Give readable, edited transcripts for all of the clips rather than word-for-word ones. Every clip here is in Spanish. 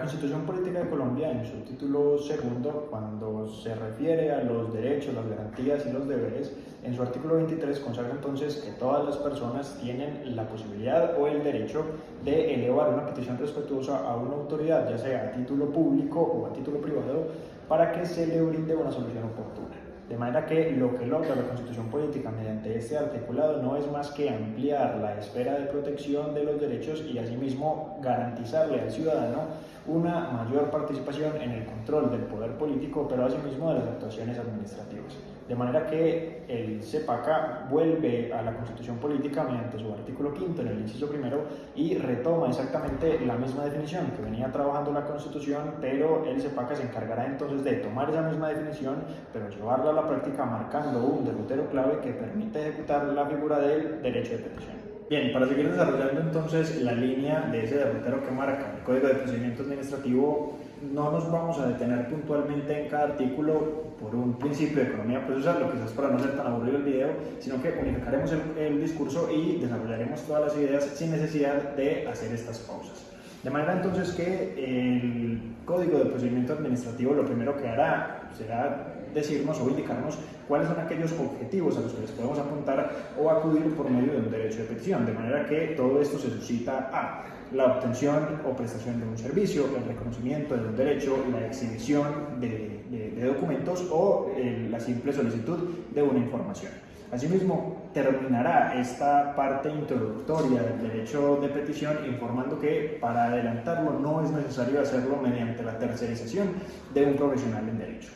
Constitución Política de Colombia, en su título segundo, cuando se refiere a los derechos, las garantías y los deberes, en su artículo 23 consagra entonces que todas las personas tienen la posibilidad o el derecho de elevar una petición respetuosa a una autoridad, ya sea a título público o a título privado, para que se le brinde una solución oportuna. De manera que lo que logra la Constitución Política mediante este articulado no es más que ampliar la esfera de protección de los derechos y asimismo garantizarle al ciudadano una mayor participación en el control del poder político, pero asimismo de las actuaciones administrativas. De manera que el CEPACA vuelve a la Constitución Política mediante su artículo 5 en el inciso primero y retoma exactamente la misma definición que venía trabajando la Constitución, pero el CEPACA se encargará entonces de tomar esa misma definición, pero llevarla a la práctica marcando un derrotero clave que permite ejecutar la figura del derecho de petición. Bien, para seguir desarrollando entonces la línea de ese derrotero que marca el Código de Procedimiento Administrativo, no nos vamos a detener puntualmente en cada artículo por un principio de economía procesal, lo quizás para no ser tan aburrido el video, sino que unificaremos el discurso y desarrollaremos todas las ideas sin necesidad de hacer estas pausas. De manera entonces que el Código de Procedimiento Administrativo lo primero que hará será decirnos o indicarnos cuáles son aquellos objetivos a los que les podemos apuntar o acudir por medio de un derecho de petición, de manera que todo esto se suscita a la obtención o prestación de un servicio, el reconocimiento de un derecho, la exhibición de documentos o la simple solicitud de una información. Asimismo, terminará esta parte introductoria del derecho de petición informando que para adelantarlo no es necesario hacerlo mediante la tercerización de un profesional en derecho.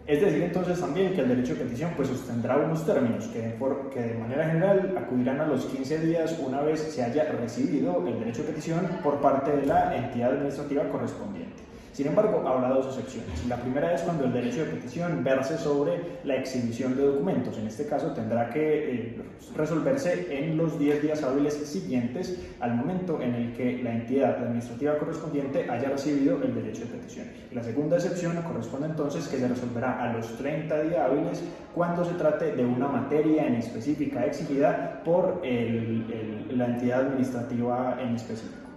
Es decir, entonces también que el derecho de petición pues sostendrá unos términos que de manera general acudirán a los 15 días una vez se haya recibido el derecho de petición por parte de la entidad administrativa correspondiente. Sin embargo, habrá dos excepciones. La primera es cuando el derecho de petición verse sobre la exhibición de documentos. En este caso tendrá que resolverse en los 10 días hábiles siguientes al momento en el que la entidad administrativa correspondiente haya recibido el derecho de petición. La segunda excepción corresponde entonces que se resolverá a los 30 días hábiles cuando se trate de una materia en específica exigida por la entidad administrativa en específico.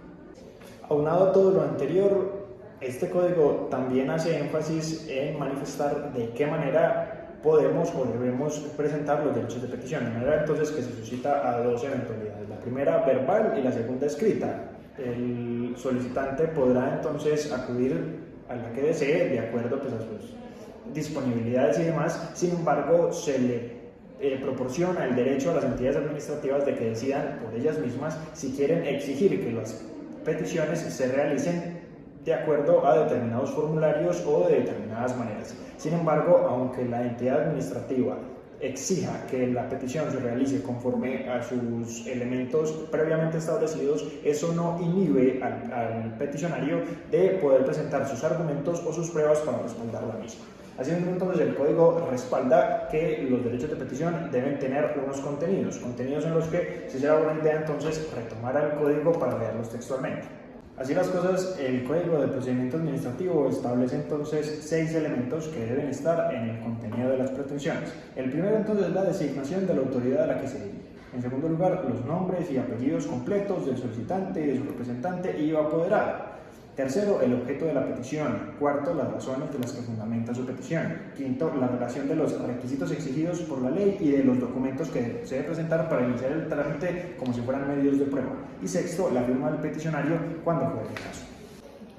Aunado a todo lo anterior, este código también hace énfasis en manifestar de qué manera podemos o debemos presentar los derechos de petición, de manera entonces que se suscita a dos eventualidades, la primera verbal y la segunda escrita. El solicitante podrá entonces acudir a la que desee de acuerdo pues, a sus disponibilidades y demás, sin embargo se le proporciona el derecho a las entidades administrativas de que decidan por ellas mismas si quieren exigir que las peticiones se realicen de acuerdo a determinados formularios o de determinadas maneras. Sin embargo, aunque la entidad administrativa exija que la petición se realice conforme a sus elementos previamente establecidos, eso no inhibe al peticionario de poder presentar sus argumentos o sus pruebas para respaldar la misma. Asimismo, entonces, el código respalda que los derechos de petición deben tener unos contenidos en los que si será buena idea entonces retomar el código para leerlos textualmente. Así las cosas, el Código de Procedimiento Administrativo establece entonces 6 elementos que deben estar en el contenido de las pretensiones. El primero entonces es la designación de la autoridad a la que se dirige. En segundo lugar, los nombres y apellidos completos del solicitante y de su representante y apoderado. Tercero, el objeto de la petición. Cuarto, las razones de las que fundamenta su petición. Quinto, la relación de los requisitos exigidos por la ley y de los documentos que se debe presentar para iniciar el trámite como si fueran medios de prueba. Y sexto, la firma del peticionario cuando fuera el caso.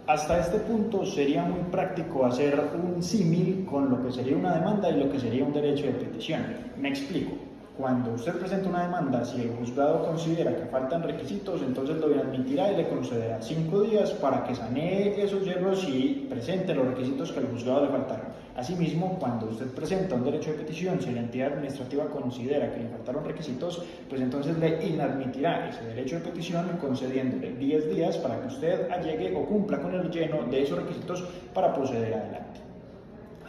Hasta este punto sería muy práctico hacer un símil con lo que sería una demanda y lo que sería un derecho de petición. Me explico. Cuando usted presenta una demanda, si el juzgado considera que faltan requisitos, entonces lo inadmitirá y le concederá 5 días para que sanee esos hierros y presente los requisitos que al juzgado le faltaron. Asimismo, cuando usted presenta un derecho de petición, si la entidad administrativa considera que le faltaron requisitos, pues entonces le inadmitirá ese derecho de petición concediéndole 10 días para que usted allegue o cumpla con el lleno de esos requisitos para proceder adelante.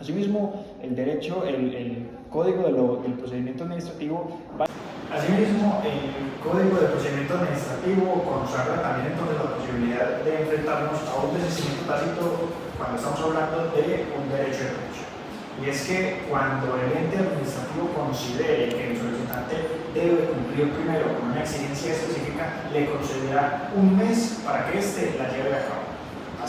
Asimismo, el Código del Procedimiento Administrativo Asimismo, el Código de Procedimiento Administrativo consagra también entonces la posibilidad de enfrentarnos a un desistimiento tácito cuando estamos hablando de un derecho de petición. Y es que cuando el ente administrativo considere que el solicitante debe cumplir primero con una exigencia específica, le concederá un mes para que éste la lleve a cabo.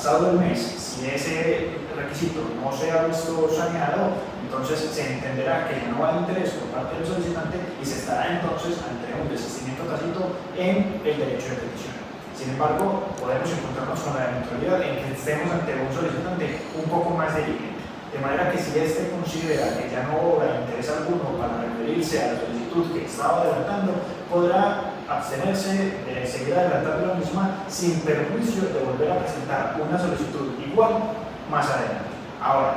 pasado el mes, si ese requisito no se ha visto saneado, entonces se entenderá que no hay interés por parte del solicitante y se estará entonces ante un desistimiento tácito en el derecho de petición. Sin embargo, podemos encontrarnos con la eventualidad en que estemos ante un solicitante un poco más diligente, de manera que si éste considera que ya no habrá interés alguno para referirse a la solicitud que estaba adelantando, podrá abstenerse de seguir adelantando la misma sin perjuicio de volver a presentar una solicitud igual más adelante. Ahora,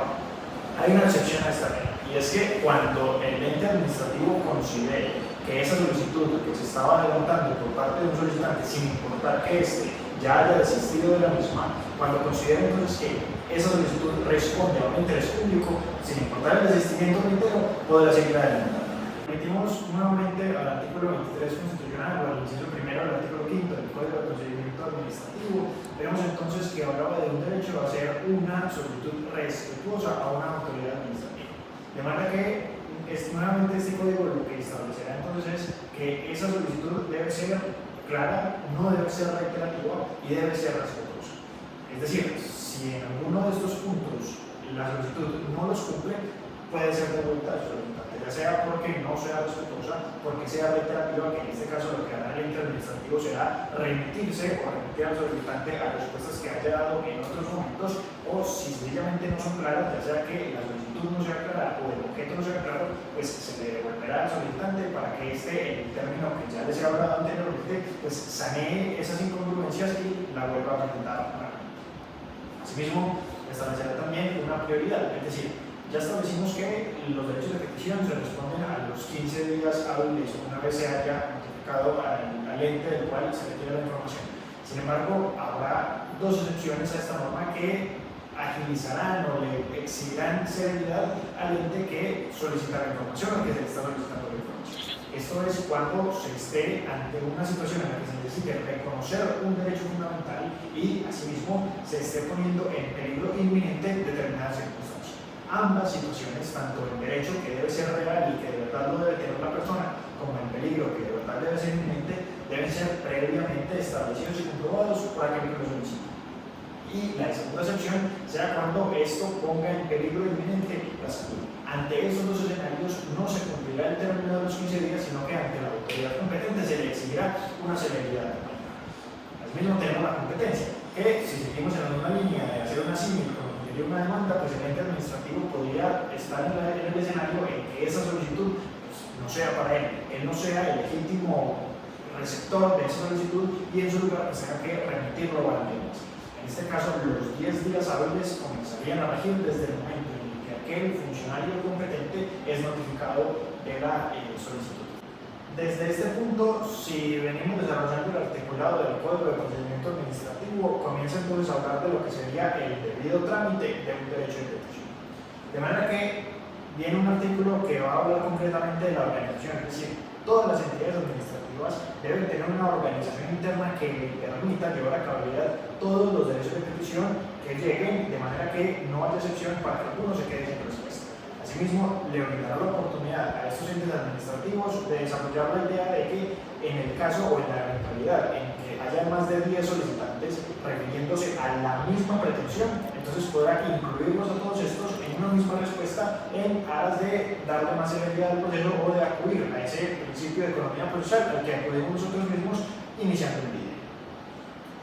hay una excepción a esta regla, y es que cuando el ente administrativo considere que esa solicitud que se estaba adelantando por parte de un solicitante, sin importar que éste ya haya desistido de la misma, cuando considere entonces que esa solicitud responde a un interés público, sin importar el desistimiento reitero, podrá seguir adelantando. Remitimos nuevamente al artículo 23 constitucional, o al inciso primero del artículo 5 del Código de Procedimiento Administrativo. Vemos entonces que hablaba de un derecho a hacer una solicitud respetuosa a una autoridad administrativa. De manera que nuevamente este código lo que establecerá entonces es que esa solicitud debe ser clara, no debe ser reiterativa y debe ser respetuosa. Es decir, si en alguno de estos puntos la solicitud no los cumple, puede ser devuelta al solicitante, ya sea porque no sea respetuosa, porque sea reiterativa, que en este caso lo que hará el ente administrativo será remitirse o remitir al solicitante a respuestas que haya dado en otros momentos, o si sencillamente no son claras, ya sea que la solicitud no sea clara o el objeto no sea claro, pues se le devolverá al solicitante para que éste, en el término que ya les he hablado anteriormente, pues sanee esas incongruencias y la vuelva a presentar nuevamente. Asimismo, establecerá también una prioridad, es decir, ya establecimos que los derechos de petición se responden a los 15 días hábiles una vez se haya notificado al ente del cual se requiere la información. Sin embargo, habrá dos excepciones a esta norma que agilizarán o le exigirán celeridad al ente que solicita la información o que se le está solicitando la información. Esto es cuando se esté ante una situación en la que se necesite reconocer un derecho fundamental y asimismo se esté poniendo en peligro inminente determinadas circunstancias. Ambas situaciones, tanto el derecho que debe ser real y que de verdad lo debe tener la persona, como el peligro que de verdad debe ser inminente, deben ser previamente establecidos y comprobados por aquel que lo solicita. Y la segunda excepción será cuando esto ponga en peligro inminente la salud. Ante esos dos escenarios no se cumplirá el término de los 15 días, sino que ante la autoridad competente se le exigirá una celeridad. Asimismo tenemos la competencia, que si seguimos en la misma línea de hacer una símil con una demanda, pues el ente administrativo podría estar en el escenario en que esa solicitud pues, no sea para él no sea el legítimo receptor de esa solicitud y en su lugar pues tenga que remitirlo a la ley. En este caso, los 10 días hábiles comenzarían a regir desde el momento en que aquel funcionario competente es notificado de la solicitud. Desde este punto, si venimos desarrollando el articulado del Código de Procedimiento Administrativo, comienza entonces a hablar de lo que sería el debido trámite de un derecho de petición. De manera que viene un artículo que va a hablar concretamente de la organización, es decir, todas las entidades administrativas deben tener una organización interna que le permita llevar a cabalidad todos los derechos de petición que lleguen, de manera que no haya excepción para que alguno se quede sin respuesta. Asimismo, le brindará la oportunidad a estos entes administrativos de desarrollar la idea de que en el caso o en la eventualidad en que haya más de 10 solicitantes refiriéndose a la misma pretensión, entonces podrá incluirlos a todos estos en una misma respuesta en aras de darle más celeridad al proceso o de acudir a ese principio de economía procesal al que acudimos nosotros mismos iniciando el video.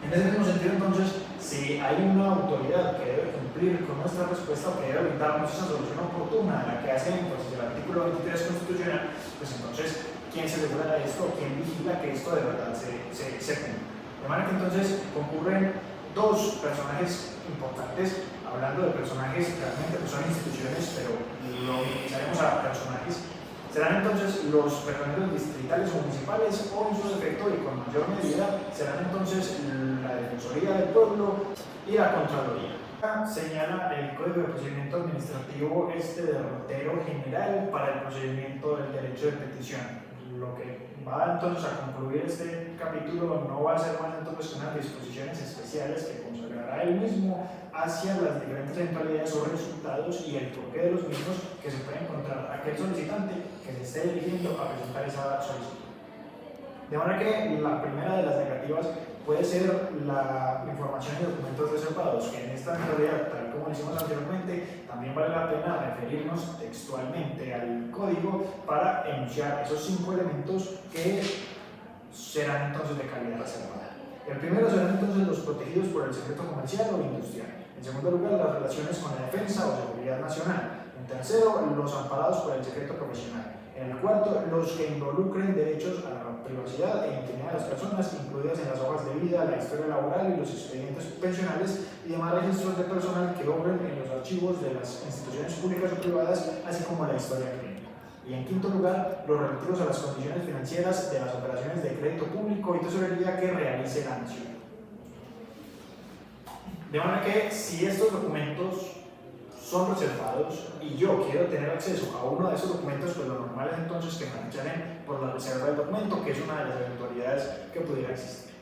En ese mismo sentido, entonces, si hay una autoridad que debe cumplir con nuestra respuesta o que debe brindarnos esa solución oportuna a la que hace énfasis el artículo 23 constitucional, pues entonces, ¿quién se asegura de esto? ¿Quién vigila que esto de verdad se cumpla? De manera que entonces concurren dos personajes importantes, hablando de personajes realmente que son instituciones, pero lo minimizaremos a personajes. Serán entonces los personeros distritales o municipales o en su defecto y con mayor medida serán entonces la Defensoría del Pueblo y la Contraloría. Señala el Código de Procedimiento Administrativo este derrotero general para el procedimiento del derecho de petición. Lo que va entonces a concluir este capítulo no va a ser más entonces que unas disposiciones especiales que consagrará él mismo hacia las diferentes eventualidades o resultados y el porqué de los mismos que se puede encontrar aquel solicitante que se esté dirigiendo a presentar esa solicitud. De manera que la primera de las negativas puede ser la información de documentos reservados, que en esta eventualidad, tal como hicimos anteriormente, también vale la pena referirnos textualmente al código para enunciar esos 5 elementos que serán entonces de calidad reservada. El primero serán entonces los protegidos por el secreto comercial o industrial. En segundo lugar, las relaciones con la defensa o seguridad nacional. En tercero, los amparados por el secreto profesional. En el cuarto, los que involucren derechos a la privacidad e intimidad de las personas, incluidas en las hojas de vida, la historia laboral y los expedientes pensionales y demás registros de personal que obren en los archivos de las instituciones públicas o privadas, así como la historia clínica. Y en quinto lugar, los relativos a las condiciones financieras de las operaciones de crédito público y tesorería que realice la nación. De manera que si estos documentos son reservados y yo quiero tener acceso a uno de esos documentos, pues lo normal es entonces que me rechacen por la reserva del documento, que es una de las eventualidades que pudiera existir.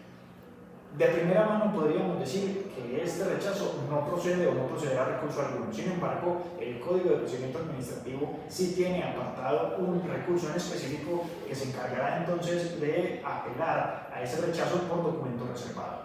De primera mano podríamos decir que este rechazo no procede o no procederá a recurso alguno. Sin embargo, el Código de Procedimiento Administrativo sí tiene apartado un recurso en específico que se encargará entonces de apelar a ese rechazo por documento reservado.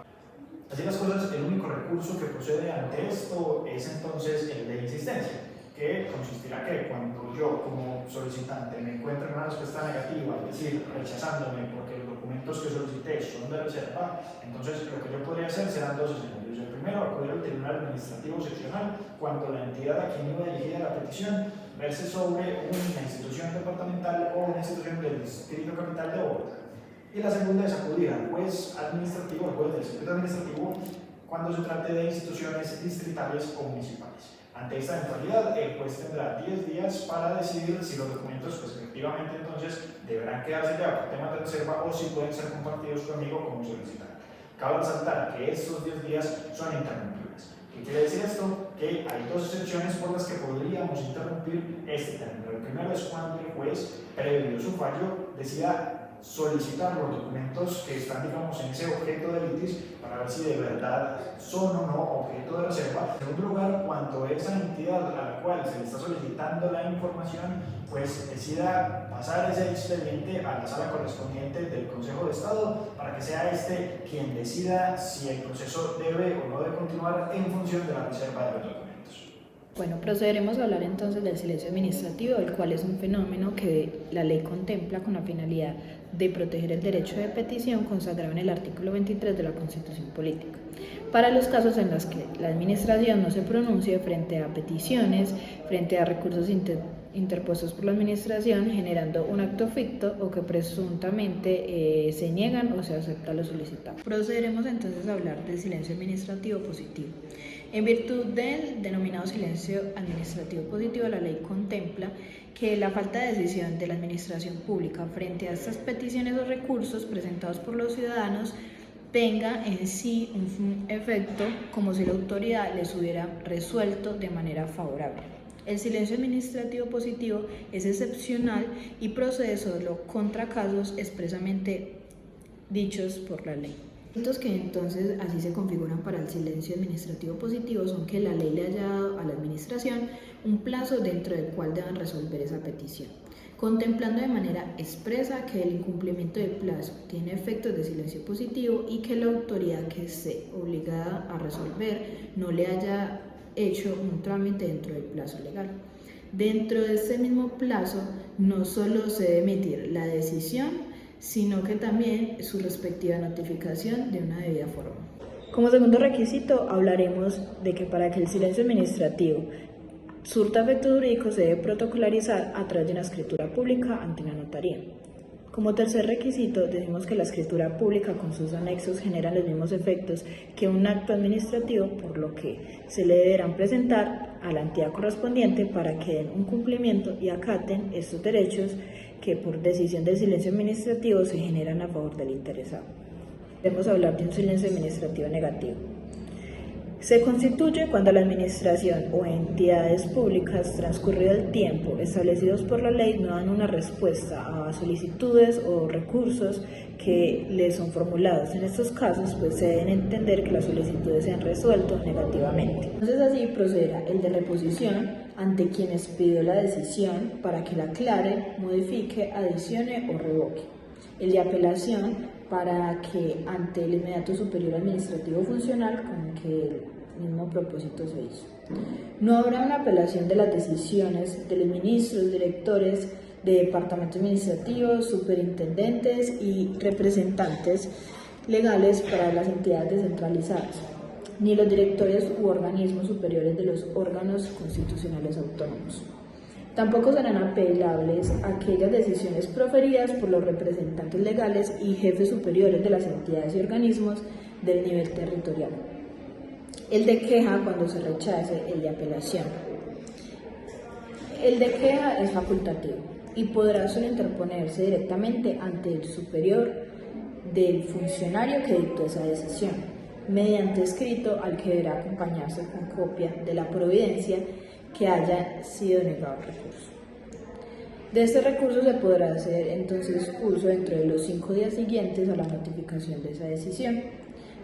Así las cosas, el único recurso que procede ante esto es entonces el de insistencia, que consistirá que cuando yo como solicitante me encuentre en una respuesta negativa, es decir, rechazándome porque los documentos que solicité son de reserva, entonces lo que yo podría hacer serán 2 escenarios. El primero, acudir al Tribunal Administrativo Seccional cuando la entidad a quien iba dirigida la petición verse sobre una institución departamental o una institución del Distrito Capital de Bogotá. Y la segunda es acudir al juez administrativo, al juez del circuito administrativo, cuando se trate de instituciones distritales o municipales. Ante esta eventualidad, el juez tendrá 10 días para decidir si los documentos, pues efectivamente, entonces deberán quedarse ya por temas de reserva o si pueden ser compartidos conmigo como solicitante. Cabe resaltar que estos 10 días son interrumpibles. ¿Qué quiere decir esto? Que hay 2 excepciones por las que podríamos interrumpir este término. El primero es cuando el juez, previo a su fallo, decida solicitar los documentos que están, digamos, en ese objeto de litis para ver si de verdad son o no objeto de reserva. En segundo lugar, cuando esa entidad a la cual se le está solicitando la información pues decida pasar ese expediente a la sala correspondiente del Consejo de Estado para que sea este quien decida si el proceso debe o no debe continuar en función de la reserva de los documentos. Bueno, procederemos a hablar entonces del silencio administrativo, el cual es un fenómeno que la ley contempla con la finalidad de proteger el derecho de petición consagrado en el artículo 23 de la Constitución Política, para los casos en los que la administración no se pronuncie frente a peticiones, frente a recursos interpuestos por la administración, generando un acto ficto o que presuntamente se niegan o se acepta lo solicitado. Procederemos entonces a hablar del silencio administrativo positivo. En virtud del denominado silencio administrativo positivo, la ley contempla que la falta de decisión de la administración pública frente a estas peticiones o recursos presentados por los ciudadanos tenga en sí un efecto como si la autoridad les hubiera resuelto de manera favorable. El silencio administrativo positivo es excepcional y procede solo contra casos expresamente dichos por la ley. Los que entonces así se configuran para el silencio administrativo positivo son que la ley le haya dado a la administración un plazo dentro del cual deban resolver esa petición, contemplando de manera expresa que el incumplimiento del plazo tiene efectos de silencio positivo y que la autoridad que esté obligada a resolver no le haya hecho un trámite dentro del plazo legal. Dentro de ese mismo plazo no solo se debe emitir la decisión, sino que también su respectiva notificación de una debida forma. Como segundo requisito, hablaremos de que para que el silencio administrativo surta efecto jurídico se debe protocolarizar a través de una escritura pública ante una notaría. Como tercer requisito, decimos que la escritura pública con sus anexos generan los mismos efectos que un acto administrativo, por lo que se le deberán presentar a la entidad correspondiente para que den un cumplimiento y acaten estos derechos que por decisión del silencio administrativo se generan a favor del interesado. Debemos hablar de un silencio administrativo negativo. Se constituye cuando la administración o entidades públicas, transcurrido el tiempo establecidos por la ley, no dan una respuesta a solicitudes o recursos que les son formulados. En estos casos, pues se deben entender que las solicitudes se han resuelto negativamente. Entonces así procederá el de reposición ante quienes pidió la decisión para que la aclare, modifique, adicione o revoque. El de apelación para que ante el inmediato superior administrativo funcional con que mismo propósito se hizo. No habrá una apelación de las decisiones de los ministros, directores de departamentos administrativos, superintendentes y representantes legales para las entidades descentralizadas, ni los directorios u organismos superiores de los órganos constitucionales autónomos. Tampoco serán apelables aquellas decisiones proferidas por los representantes legales y jefes superiores de las entidades y organismos del nivel territorial. El de queja cuando se rechace el de apelación. El de queja es facultativo y podrá solo interponerse directamente ante el superior del funcionario que dictó esa decisión, mediante escrito al que deberá acompañarse con copia de la providencia que haya sido negado el recurso. De este recurso se podrá hacer entonces uso dentro de los 5 días siguientes a la notificación de esa decisión.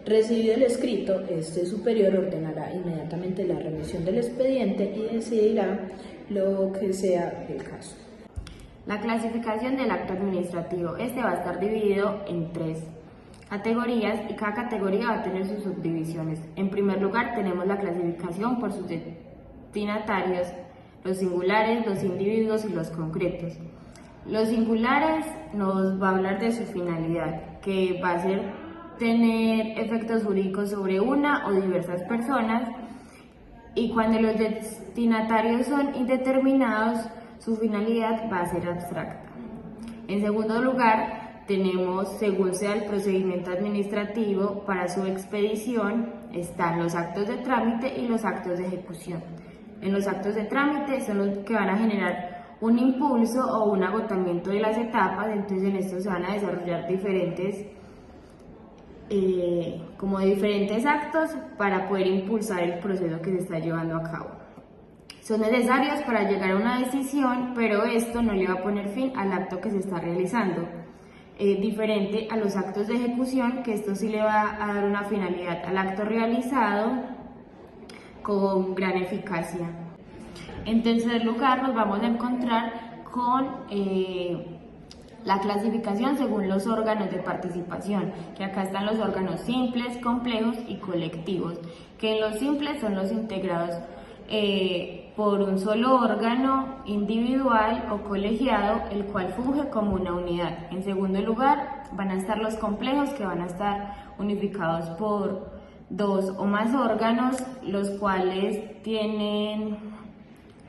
Recibido el escrito, este superior ordenará inmediatamente la remisión del expediente y decidirá lo que sea el caso. La clasificación del acto administrativo. Este va a estar dividido en 3 categorías y cada categoría va a tener sus subdivisiones. En primer lugar tenemos la clasificación por sus destinatarios, los singulares, los individuos y los concretos. Los singulares nos va a hablar de su finalidad, que va a ser tener efectos jurídicos sobre una o diversas personas, y cuando los destinatarios son indeterminados, su finalidad va a ser abstracta. En segundo lugar, tenemos, según sea el procedimiento administrativo, para su expedición están los actos de trámite y los actos de ejecución. En los actos de trámite son los que van a generar un impulso o un agotamiento de las etapas, entonces en estos se van a desarrollar diferentes actos para poder impulsar el proceso que se está llevando a cabo. Son necesarios para llegar a una decisión, pero esto no le va a poner fin al acto que se está realizando. Diferente a los actos de ejecución, que esto sí le va a dar una finalidad al acto realizado con gran eficacia. En tercer lugar, nos vamos a encontrar con la clasificación según los órganos de participación, que acá están los órganos simples, complejos y colectivos, que en los simples son los integrados por un solo órgano individual o colegiado, el cual funge como una unidad. En segundo lugar, van a estar los complejos, que van a estar unificados por 2 o más órganos, los cuales tienen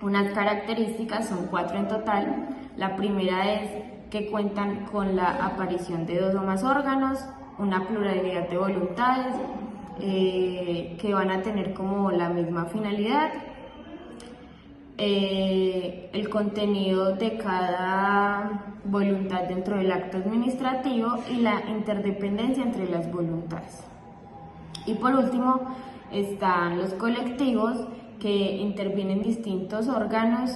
unas características, son 4 en total. La primera es que cuentan con la aparición de 2 o más órganos, una pluralidad de voluntades que van a tener como la misma finalidad, el contenido de cada voluntad dentro del acto administrativo y la interdependencia entre las voluntades. Y por último están los colectivos, que intervienen distintos órganos,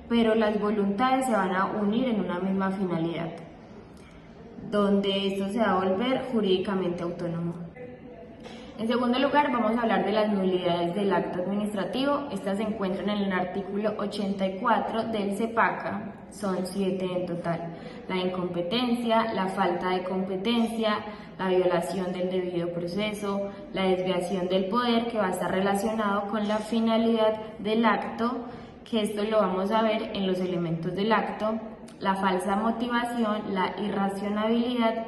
pero las voluntades se van a unir en una misma finalidad, donde esto se va a volver jurídicamente autónomo. En segundo lugar, vamos a hablar de las nulidades del acto administrativo. Estas se encuentran en el artículo 84 del CEPACA, son 7 en total. La incompetencia, la falta de competencia, la violación del debido proceso, la desviación del poder, que va a estar relacionado con la finalidad del acto, que esto lo vamos a ver en los elementos del acto, la falsa motivación, la irracionalidad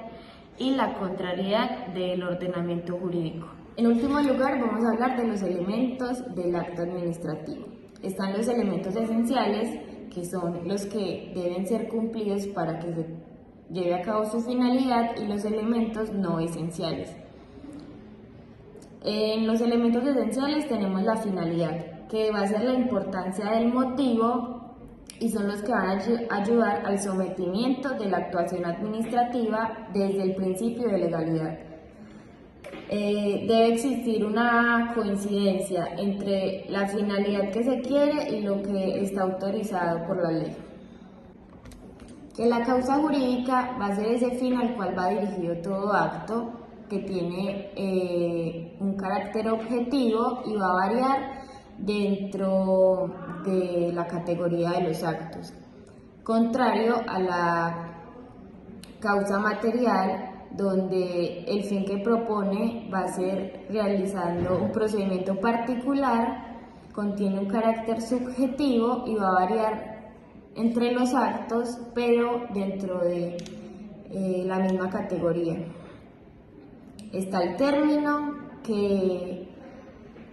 y la contrariedad del ordenamiento jurídico. En último lugar, vamos a hablar de los elementos del acto administrativo. Están los elementos esenciales, que son los que deben ser cumplidos para que se lleve a cabo su finalidad, y los elementos no esenciales. En los elementos esenciales tenemos la finalidad, que va a ser la importancia del motivo, y son los que van a ayudar al sometimiento de la actuación administrativa desde el principio de legalidad. Debe existir una coincidencia entre la finalidad que se quiere y lo que está autorizado por la ley. Que la causa jurídica va a ser ese fin al cual va dirigido todo acto, que tiene un carácter objetivo y va a variar dentro de la categoría de los actos. Contrario a la causa material, donde el fin que propone va a ser realizando un procedimiento particular, contiene un carácter subjetivo y va a variar entre los actos, pero dentro de la misma categoría. Está el término que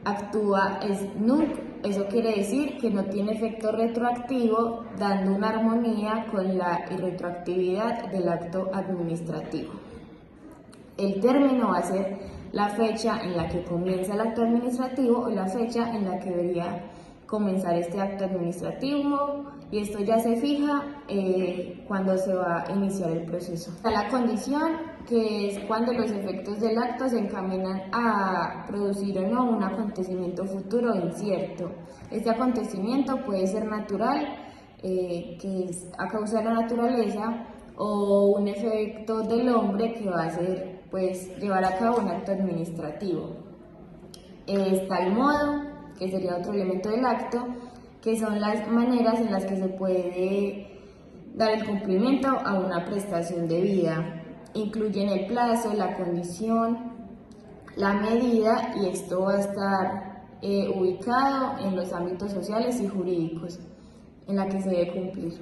actúa es nunc, eso quiere decir que no tiene efecto retroactivo, dando una armonía con la irretroactividad del acto administrativo. El término va a ser la fecha en la que comienza el acto administrativo o la fecha en la que debería comenzar este acto administrativo, y esto ya se fija cuando se va a iniciar el proceso. Está la condición, que es cuando los efectos del acto se encaminan a producir o no un acontecimiento futuro incierto. Este acontecimiento puede ser natural, que es a causa de la naturaleza, o un efecto del hombre que va a hacer, pues, llevar a cabo un acto administrativo. Está el modo, que sería otro elemento del acto, que son las maneras en las que se puede dar el cumplimiento a una prestación debida. Incluyen el plazo, la condición, la medida, y esto va a estar ubicado en los ámbitos sociales y jurídicos en la que se debe cumplir.